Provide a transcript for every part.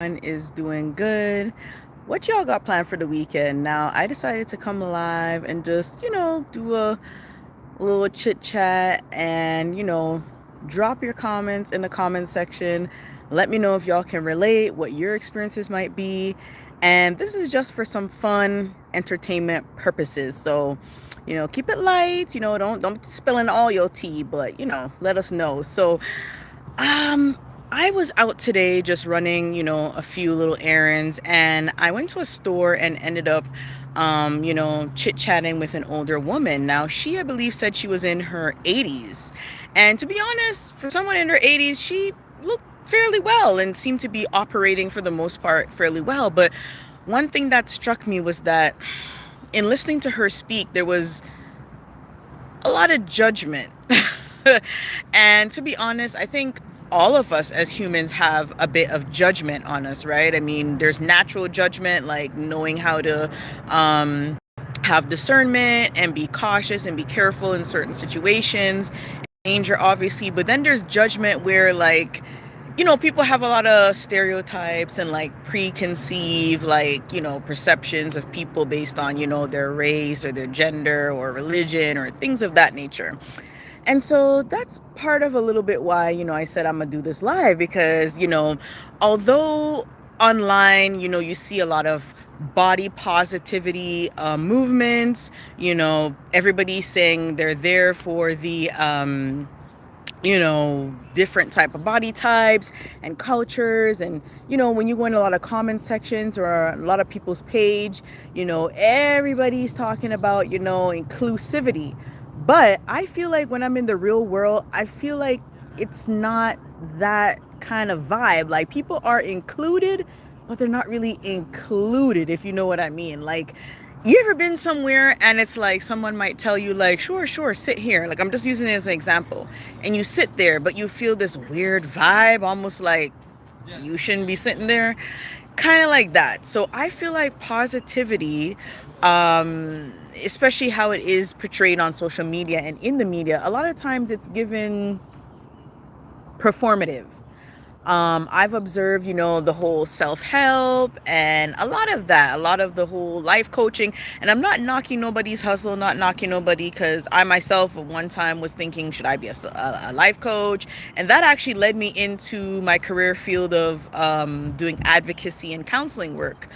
Is doing good. What y'all got planned for the weekend? Now, I decided to come live and just, do a little chit chat and, drop your comments in the comments section. Let me know if y'all can relate, what your experiences might be. And this is just for some fun entertainment purposes. So, keep it light, don't be spilling all your tea, but, let us know. Um, I was out today just running, a few little errands, and I went to a store and ended up, chit-chatting with an older woman. Now, she, I believe, said she was in her 80s. And to be honest, for someone in her 80s, she looked fairly well and seemed to be operating for the most part fairly well. But one thing that struck me was that in listening to her speak, there was a lot of judgment. And to be honest, I think all of us as humans have a bit of judgment on us, right? I mean, there's natural judgment, like knowing how to have discernment and be cautious and be careful in certain situations, danger, obviously. But then there's judgment where, like, people have a lot of stereotypes and like preconceived, like, perceptions of people based on, their race or their gender or religion or things of that nature. And so that's part of a little bit why, I said I'm going to do this live because, although online, you see a lot of body positivity movements, everybody's saying they're there for the, different type of body types and cultures. And, when you go in a lot of comment sections or a lot of people's page, everybody's talking about, inclusivity. But I feel like when I'm in the real world, I feel like it's not that kind of vibe. Like, people are included, but they're not really included, if you know what I mean. Like, you ever been somewhere and it's like someone might tell you, like, sure, sit here. Like, I'm just using it as an example. And you sit there, but you feel this weird vibe, almost like you shouldn't be sitting there. Kind of like that. So I feel like positivity, especially how it is portrayed on social media and in the media, a lot of times it's given performative. I've observed, the whole self-help and a lot of that, a lot of the whole life coaching. And I'm not knocking nobody's hustle, not knocking nobody, because I myself at one time was thinking, should I be a life coach? And that actually led me into my career field of doing advocacy and counseling work,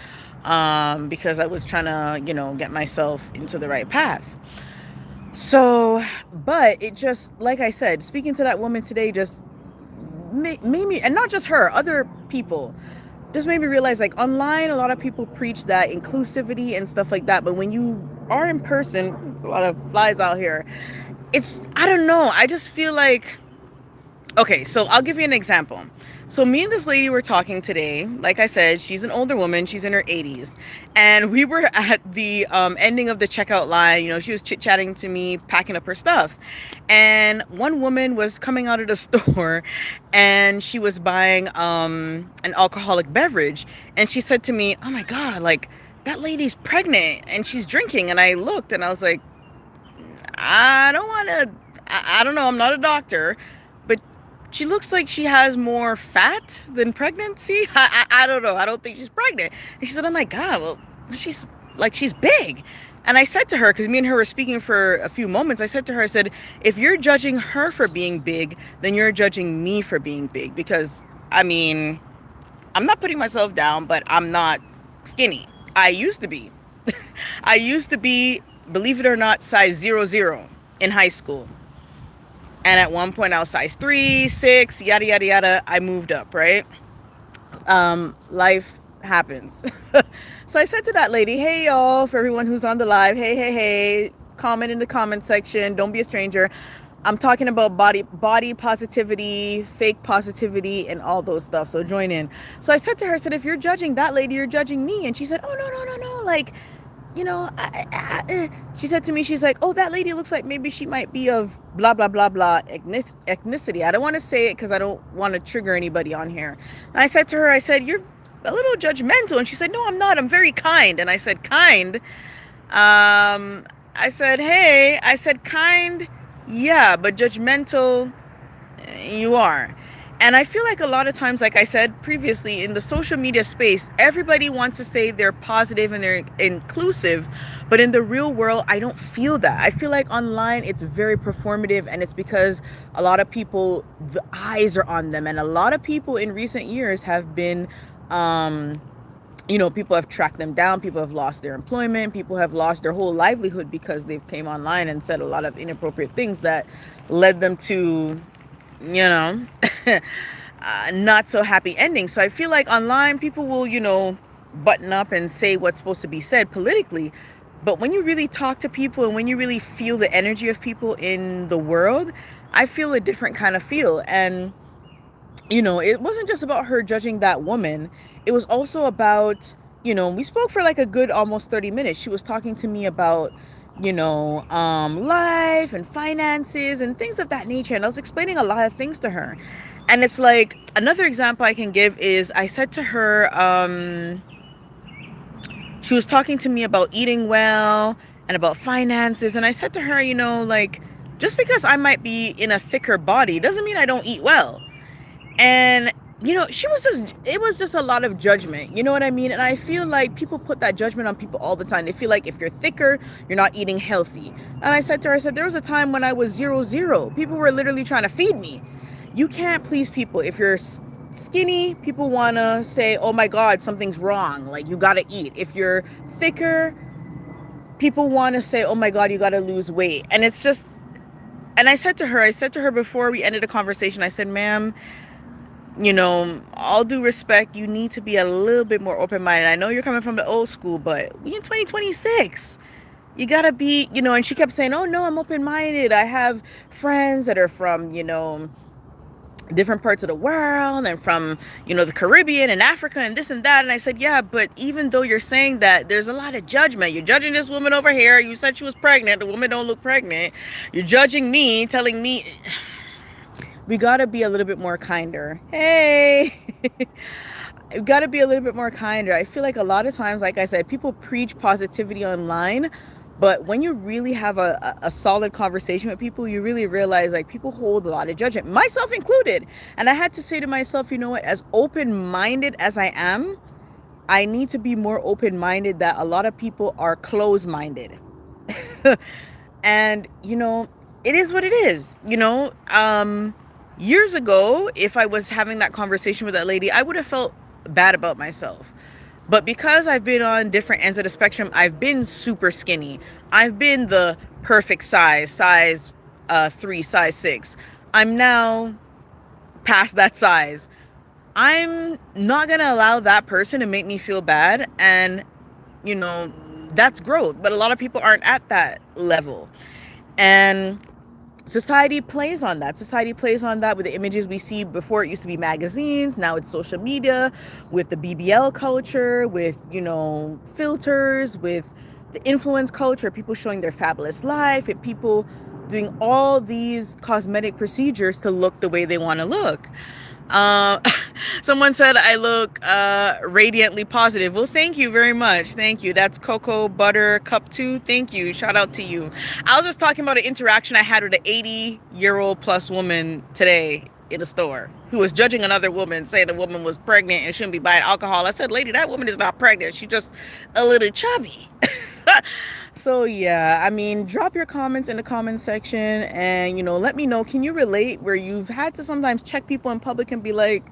because I was trying to, get myself into the right path. So, but it just, like I said, speaking to that woman today just made me, and not just her, other people, just made me realize, like, online a lot of people preach that inclusivity and stuff like that, but when you are in person, there's a lot of flies out here. I don't know, I just feel like, okay, so I'll give you an example. So me and this lady were talking today. Like I said, she's an older woman. She's in her 80s. And we were at the ending of the checkout line. She was chit-chatting to me, packing up her stuff. And one woman was coming out of the store and she was buying an alcoholic beverage. And she said to me, oh my God, like, that lady's pregnant and she's drinking. And I looked and I was like, I don't want to, I don't know, I'm not a doctor, but she looks like she has more fat than pregnancy. I don't know. I don't think she's pregnant. And she said, oh my God, well, she's big. And I said to her, because me and her were speaking for a few moments, I said to her, I said, if you're judging her for being big, then you're judging me for being big. Because, I mean, I'm not putting myself down, but I'm not skinny. I used to be. I used to be, believe it or not, size 00 in high school. And at one point I was size 3, 6, yada, yada, yada. I moved up, right? Life happens. So I said to that lady, hey, y'all, for everyone who's on the live, hey, comment in the comment section. Don't be a stranger. I'm talking about body positivity, fake positivity, and all those stuff. So join in. So I said to her, I said, if you're judging that lady, you're judging me. And she said, oh, no. Like, she said to me, she's like, oh, that lady looks like maybe she might be of blah, blah, blah, blah ethnicity. I don't want to say it because I don't want to trigger anybody on here. And I said to her, I said, you're a little judgmental. And she said, no, I'm not. I'm very kind. And I said, kind? I said, hey, I said, kind, yeah, but judgmental, you are. And I feel like a lot of times, like I said previously, in the social media space, everybody wants to say they're positive and they're inclusive. But in the real world, I don't feel that. I feel like online, it's very performative. And it's because a lot of people, the eyes are on them. And a lot of people in recent years have been, people have tracked them down. People have lost their employment. People have lost their whole livelihood because they've came online and said a lot of inappropriate things that led them to, you know, not so happy ending. So I feel like online people will, button up and say what's supposed to be said politically. But when you really talk to people and when you really feel the energy of people in the world, I feel a different kind of feel. And, it wasn't just about her judging that woman. It was also about, we spoke for like a good almost 30 minutes. She was talking to me about, life and finances and things of that nature. And I was explaining a lot of things to her. And it's like another example I can give is I said to her, she was talking to me about eating well and about finances. And I said to her, like, just because I might be in a thicker body doesn't mean I don't eat well. And it was just a lot of judgment, you know what I mean? And I feel like people put that judgment on people all the time. They feel like if you're thicker, you're not eating healthy. And I said to her, there was a time when I was 0-0. People were literally trying to feed me. You can't please people. If you're skinny, people want to say, oh my God, something's wrong, like you gotta eat. If you're thicker, people want to say, oh my God, you gotta lose weight. And it's just, and I said to her before we ended the conversation, I said, ma'am, all due respect, you need to be a little bit more open-minded. I know you're coming from the old school, but we in 2026. You gotta be, and she kept saying, oh no, I'm open-minded. I have friends that are from, different parts of the world and from, the Caribbean and Africa and this and that. And I said, yeah, but even though you're saying that, there's a lot of judgment. You're judging this woman over here. You said she was pregnant. The woman don't look pregnant. You're judging me, telling me... We gotta be a little bit more kinder. Hey, we gotta be a little bit more kinder. I feel like a lot of times, like I said, people preach positivity online, but when you really have a solid conversation with people, you really realize like people hold a lot of judgment, myself included. And I had to say to myself, you know what, as open-minded as I am, I need to be more open-minded that a lot of people are closed-minded. And, it is what it is, years ago, if I was having that conversation with that lady, I would have felt bad about myself. But because I've been on different ends of the spectrum, I've been super skinny. I've been the perfect size 3, size 6. I'm now past that size. I'm not going to allow that person to make me feel bad. And, that's growth. But a lot of people aren't at that level. And society plays on that. Society plays on that with the images we see. Before it used to be magazines, now it's social media, with the BBL culture, with, filters, with the influence culture, people showing their fabulous life, and people doing all these cosmetic procedures to look the way they want to look. Someone said I look radiantly positive. Well, thank you very much. Thank you. That's Cocoa Butter Cup 2. Thank you. Shout out to you. I was just talking about an interaction I had with an 80-year-old plus woman today in a store who was judging another woman, saying the woman was pregnant and shouldn't be buying alcohol. I said, lady, that woman is not pregnant. She's just a little chubby. So yeah, I mean, drop your comments in the comment section and, let me know, can you relate where you've had to sometimes check people in public and be like,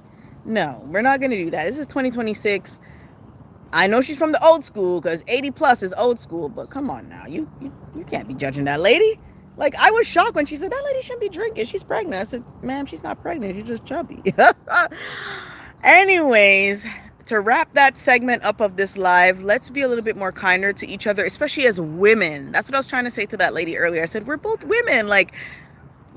no, we're not going to do that. This is 2026. I know she's from the old school because 80 plus is old school, but come on now. You can't be judging that lady. Like, I was shocked when she said, that lady shouldn't be drinking. She's pregnant. I said, ma'am, she's not pregnant. She's just chubby. Anyways, to wrap that segment up of this live, let's be a little bit more kinder to each other, especially as women. That's what I was trying to say to that lady earlier. I said, we're both women. Like,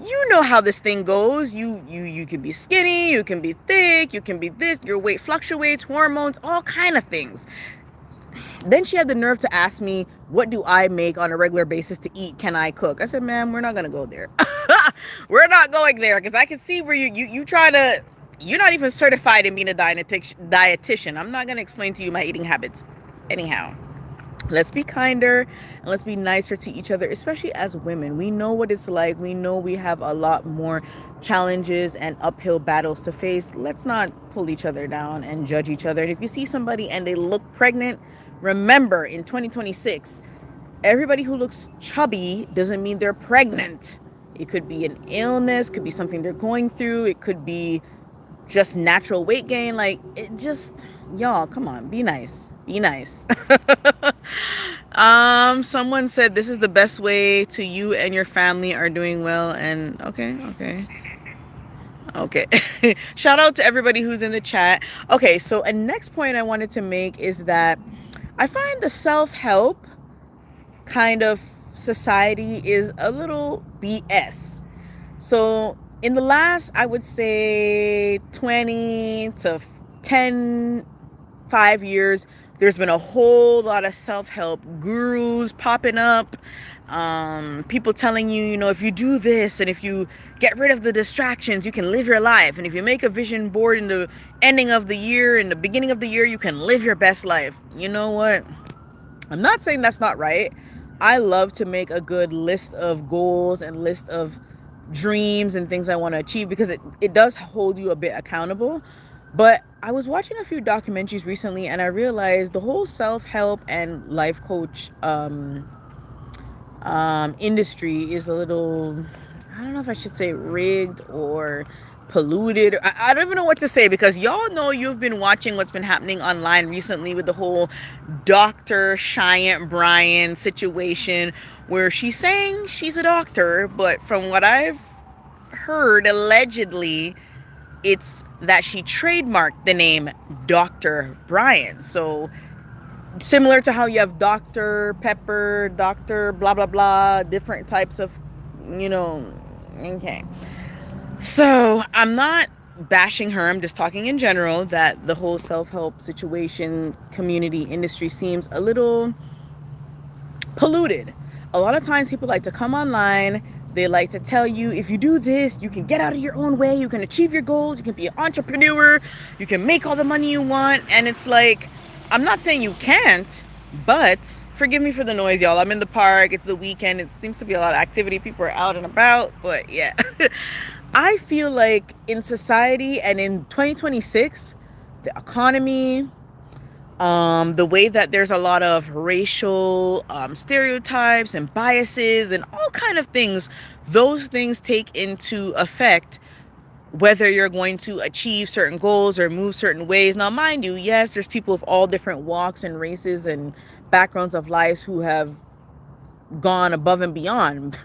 you know how this thing goes. You can be skinny, you can be thick, you can be this, your weight fluctuates, hormones, all kind of things. Then she had the nerve to ask me, what do I make on a regular basis to eat? Can I cook? I said, ma'am, we're not going to go there. We're not going there because I can see where you try to, you're not even certified in being a dietitian. I'm not going to explain to you my eating habits. Anyhow, Let's be kinder and let's be nicer to each other, especially as women. We know what it's like. We know we have a lot more challenges and uphill battles to face. Let's not pull each other down and judge each other. And if you see somebody and they look pregnant, remember in 2026, everybody who looks chubby doesn't mean they're pregnant. It could be an illness, could be something they're going through, it could be just natural weight gain. Like, it just, y'all, come on, be nice. Be nice. Someone said this is the best way to you and your family are doing well. And okay. Shout out to everybody who's in the chat. Okay, so a next point I wanted to make is that I find the self-help kind of society is a little BS. So in the last, I would say 20 to 10, 5 years, there's been a whole lot of self-help gurus popping up. People telling you, if you do this and if you get rid of the distractions, you can live your life. And if you make a vision board in the ending of the year, in the beginning of the year, you can live your best life. You know what? I'm not saying that's not right. I love to make a good list of goals and list of dreams and things I want to achieve because it does hold you a bit accountable. But I was watching a few documentaries recently and I realized the whole self-help and life coach industry is a little, I don't know if I should say rigged or polluted. I don't even know what to say because y'all know you've been watching what's been happening online recently with the whole Dr. Cheyenne Bryan situation where she's saying she's a doctor, but from what I've heard, allegedly, it's that she trademarked the name Dr. Bryan. So similar to how you have Dr. Pepper, Dr. blah, blah, blah, different types of, okay. So I'm not bashing her. I'm just talking in general that the whole self-help situation, community, industry seems a little polluted. A lot of times people like to come online. They like to tell you, if you do this, you can get out of your own way. You can achieve your goals. You can be an entrepreneur. You can make all the money you want. And it's like, I'm not saying you can't, but forgive me for the noise, y'all. I'm in the park. It's the weekend. It seems to be a lot of activity. People are out and about. But yeah, I feel like in society and in 2026, the economy, the way that there's a lot of racial stereotypes and biases and all kind of things, those things take into effect whether you're going to achieve certain goals or move certain ways. Now, mind you, yes, there's people of all different walks and races and backgrounds of lives who have gone above and beyond.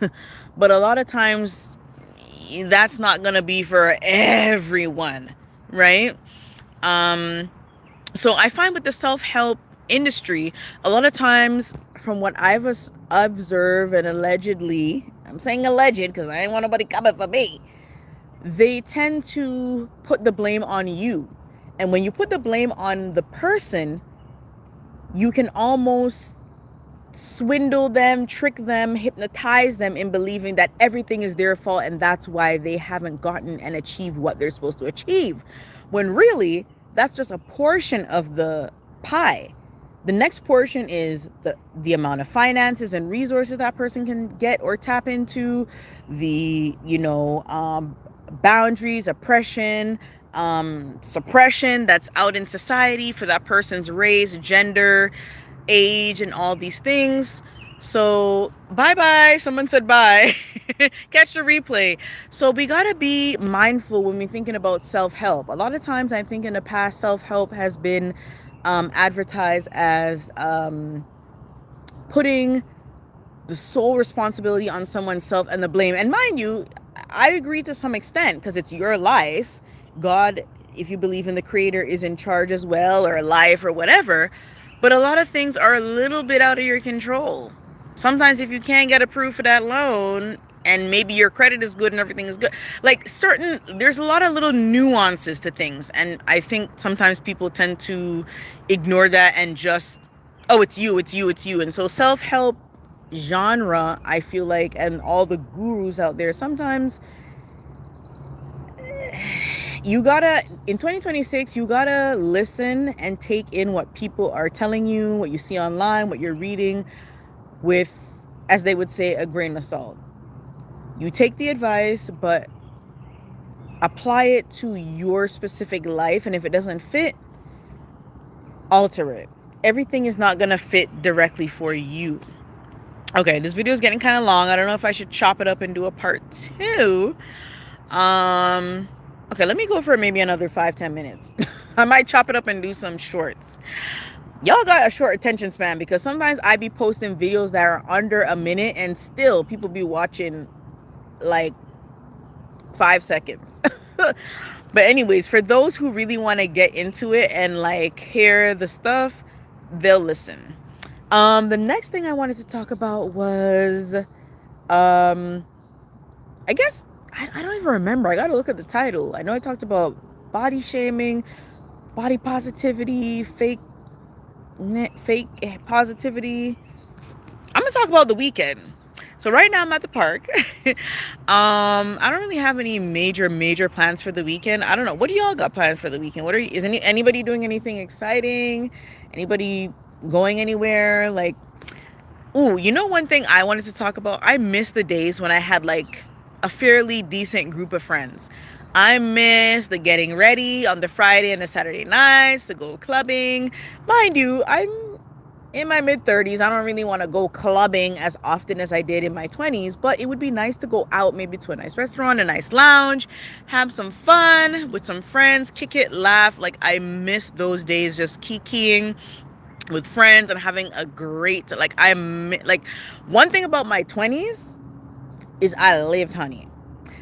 But a lot of times that's not going to be for everyone, right? So I find with the self-help industry, a lot of times from what I've observed and allegedly, I'm saying alleged because I ain't want nobody coming for me, they tend to put the blame on you. And when you put the blame on the person, you can almost swindle them, trick them, hypnotize them in believing that everything is their fault and that's why they haven't gotten and achieved what they're supposed to achieve. When really, that's just a portion of the pie. The next portion is the amount of finances and resources that person can get or tap into, the, boundaries, oppression, suppression that's out in society for that person's race, gender, age, and all these things. So bye. Someone said bye. Catch the replay. So we gotta be mindful when we're thinking about self-help. A lot of times I think in the past self-help has been advertised as putting the sole responsibility on someone's self and the blame. And mind you, I agree to some extent because it's your life. God, if you believe in the creator, is in charge as well, or life or whatever. But a lot of things are a little bit out of your control. Sometimes if you can't get approved for that loan and maybe your credit is good and everything is good, there's a lot of little nuances to things. And I think sometimes people tend to ignore that and just, oh, it's you. And so self-help genre, I feel like, and all the gurus out there, sometimes you gotta, in 2026, you gotta listen and take in what people are telling you, what you see online, what you're reading, with, as they would say, a grain of salt. You take the advice, but apply it to your specific life. And if it doesn't fit, alter it. Everything is not gonna fit directly for you. Okay, this video is getting kind of long. I don't know if I should chop it up and do a part 2. Okay, let me go for maybe another 5-10 minutes. I might chop it up and do some shorts. Y'all got a short attention span, because sometimes I be posting videos that are under a minute and still people be watching like 5 seconds. But anyways, for those who really want to get into it and like hear the stuff, they'll listen. The next thing I wanted to talk about was, I guess, I don't even remember. I got to look at the title. I know I talked about body shaming, body positivity, fake positivity. I'm going to talk about the weekend. So right now I'm at the park. I don't really have any major plans for the weekend. I don't know. What do y'all got planned for the weekend? Is anybody doing anything exciting? Anybody going anywhere? Like, ooh, you know, one thing I wanted to talk about, I miss the days when I had like a fairly decent group of friends. I miss the getting ready on the Friday and the Saturday nights to go clubbing. Mind you, I'm in my mid-30s. I don't really want to go clubbing as often as I did in my 20s, but it would be nice to go out maybe to a nice restaurant, a nice lounge, have some fun with some friends, kick it, laugh. Like, I miss those days, just kikiing with friends and having a great, like, one thing about my 20s is I lived, honey.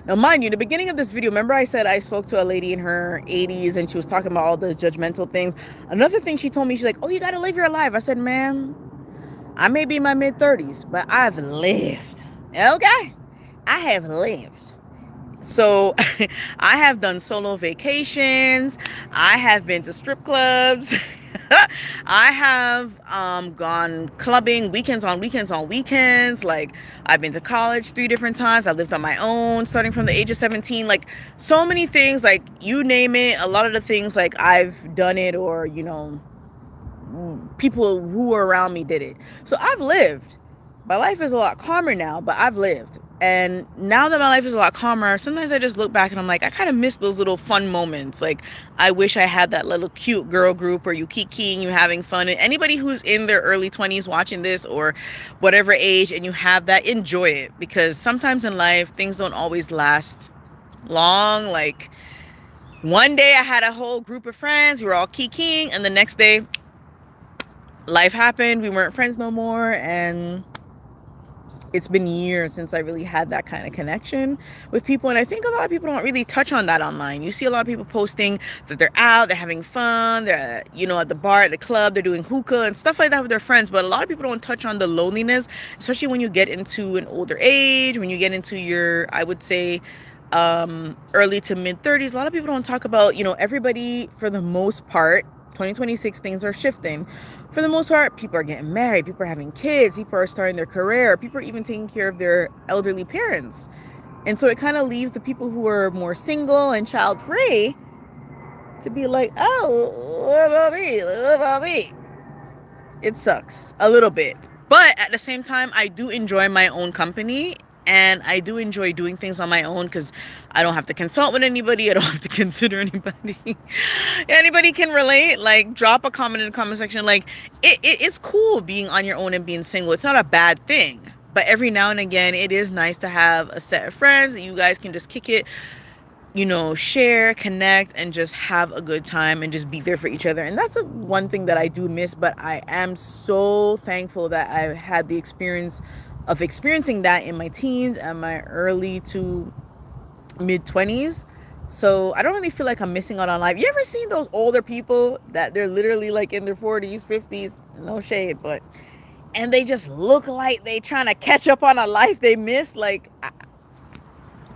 Now, mind you, in the beginning of this video, remember I said I spoke to a lady in her 80s and she was talking about all the judgmental things. Another thing she told me, she's like, oh, you got to live your life. I said, ma'am, I may be in my mid-30s, but I've lived. Okay? I have lived. So I have done solo vacations. I have been to strip clubs. I have gone clubbing weekends on weekends. Like, I've been to college 3 different times. I've lived on my own starting from the age of 17. Like, so many things, like, you name it. A lot of the things, like, I've done it, or, you know, people who were around me did it. So I've lived. My life is a lot calmer now, but I've lived. And now that my life is a lot calmer, sometimes I just look back and I'm like, I kind of miss those little fun moments. Like, I wish I had that little cute girl group where you kikiing, you having fun. And anybody who's in their early 20s watching this, or whatever age, and you have that, enjoy it. Because sometimes in life, things don't always last long. Like, one day I had a whole group of friends, we were all kikiing, and the next day, life happened, we weren't friends no more, and it's been years since I really had that kind of connection with people. And I think a lot of people don't really touch on that online. You see a lot of people posting that they're out, they're having fun, they're, you know, at the bar, at the club, they're doing hookah and stuff like that with their friends. But a lot of people don't touch on the loneliness, especially when you get into an older age, when you get into your, I would say, early to mid 30s. A lot of people don't talk about, you know, everybody, for the most part, 2026, things are shifting. For the most part, people are getting married, people are having kids, people are starting their career, people are even taking care of their elderly parents. And so it kind of leaves the people who are more single and child free to be like, oh, what about me? What about me? It sucks a little bit. But at the same time, I do enjoy my own company. And I do enjoy doing things on my own, because I don't have to consult with anybody. I don't have to consider anybody. Anybody can relate. Like, drop a comment in the comment section. Like, it's cool being on your own and being single. It's not a bad thing. But every now and again, it is nice to have a set of friends that you guys can just kick it, you know, share, connect, and just have a good time and just be there for each other. And that's one thing that I do miss. But I am so thankful that I had the experience of experiencing that in my teens and my early to mid 20s. So I don't really feel like I'm missing out on life. You ever seen those older people that they're literally like in their 40s, 50s, no shade, but, and they just look like they trying to catch up on a life they missed? Like,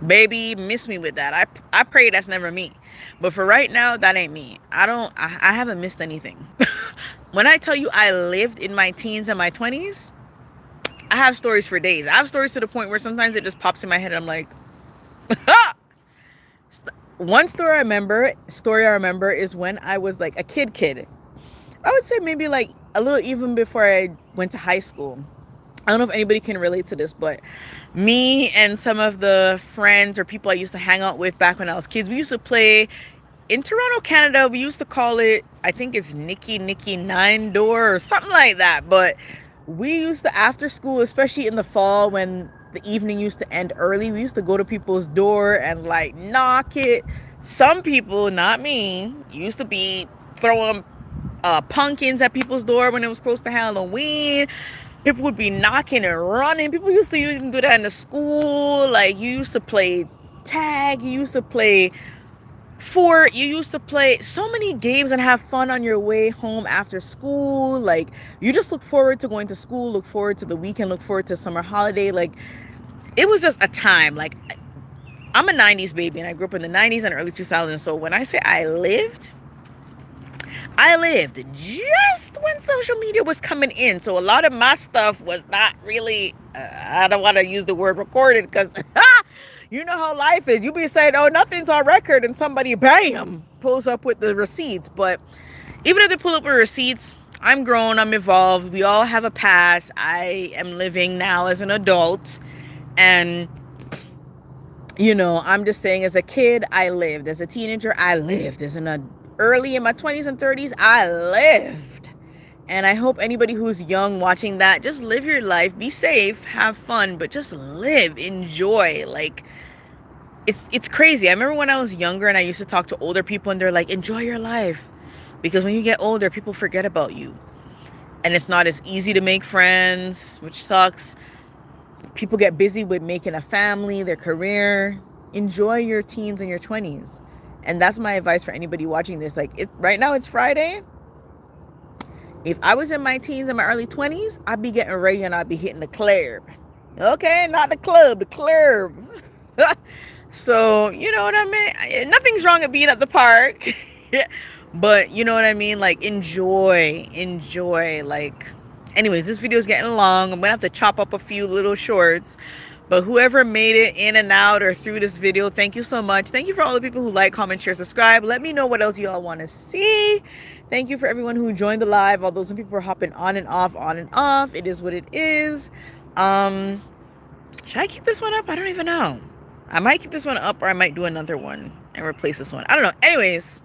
baby, miss me with that. I pray that's never me. But for right now, that ain't me. I haven't missed anything. When I tell you I lived in my teens and my 20s, I have stories for days. I have stories to the point where sometimes it just pops in my head and I'm like, one story I remember is when I was like a kid. I would say maybe like a little even before I went to high school. I don't know if anybody can relate to this, but me and some of the friends or people I used to hang out with back when I was kids, we used to play in Toronto, Canada. We used to call it, I think it's Nicky Nine Door or something like that. But we used to, after school, especially in the fall when the evening used to end early, we used to go to people's door and like knock it. Some people, not me, used to be throwing pumpkins at people's door when it was close to Halloween. People would be knocking and running. People used to even do that in the school. Like, you used to play tag, you used to play fort, you used to play so many games and have fun on your way home after school. Like, you just look forward to going to school, look forward to the weekend, look forward to summer holiday. Like, it was just a time. Like, I'm a 90s baby and I grew up in the 90s and early 2000s. So when I say I lived just when social media was coming in. So a lot of my stuff was not really, I don't want to use the word recorded because you know how life is. You be saying, oh, nothing's on record, and somebody, bam, pulls up with the receipts. But even if they pull up with receipts, I'm grown, I'm evolved. We all have a past. I am living now as an adult. And I'm just saying, as a kid, I lived. As a teenager, I lived. As an early in my 20s and 30s, I lived. And I hope anybody who's young watching that, just live your life, be safe, have fun, but just live, enjoy. Like, it's crazy. I remember when I was younger and I used to talk to older people and they're like, enjoy your life. Because when you get older, people forget about you. And it's not as easy to make friends, which sucks. People get busy with making a family, their career. Enjoy your teens and your 20s. And that's my advice for anybody watching this. Like, right now it's Friday. If I was in my teens and my early 20s, I'd be getting ready and I'd be hitting the club. Okay, not the club, the club. So, you know what I mean? Nothing's wrong with being at the park. But you know what I mean? Like, enjoy. Like, anyways, this video is getting long. I'm going to have to chop up a few little shorts. But whoever made it in and out or through this video, thank you so much. Thank you for all the people who like, comment, share, subscribe. Let me know what else you all want to see. Thank you for everyone who joined the live. Although some people are hopping on and off. It is what it is. Should I keep this one up? I don't even know. I might keep this one up or I might do another one and replace this one. I don't know. Anyways,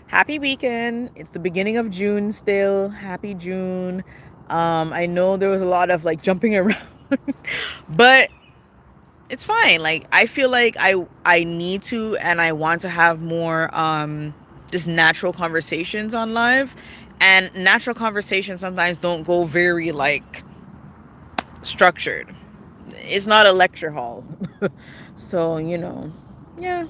happy weekend. It's the beginning of June still. Happy June. I know there was a lot of like jumping around, but it's fine. Like, I feel like I need to and I want to have more just natural conversations on live. And natural conversations sometimes don't go very like structured. It's not a lecture hall. So, yeah.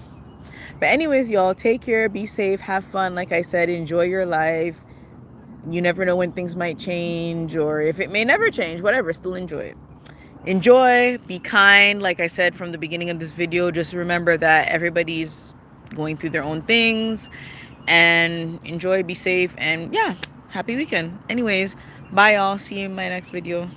But anyways, y'all, take care, be safe, have fun. Like I said, enjoy your life. You never know when things might change, or if it may never change, whatever, still enjoy it. Enjoy, be kind. Like I said from the beginning of this video, just remember that everybody's going through their own things. And enjoy, be safe, and yeah, happy weekend. Anyways, bye y'all. See you in my next video.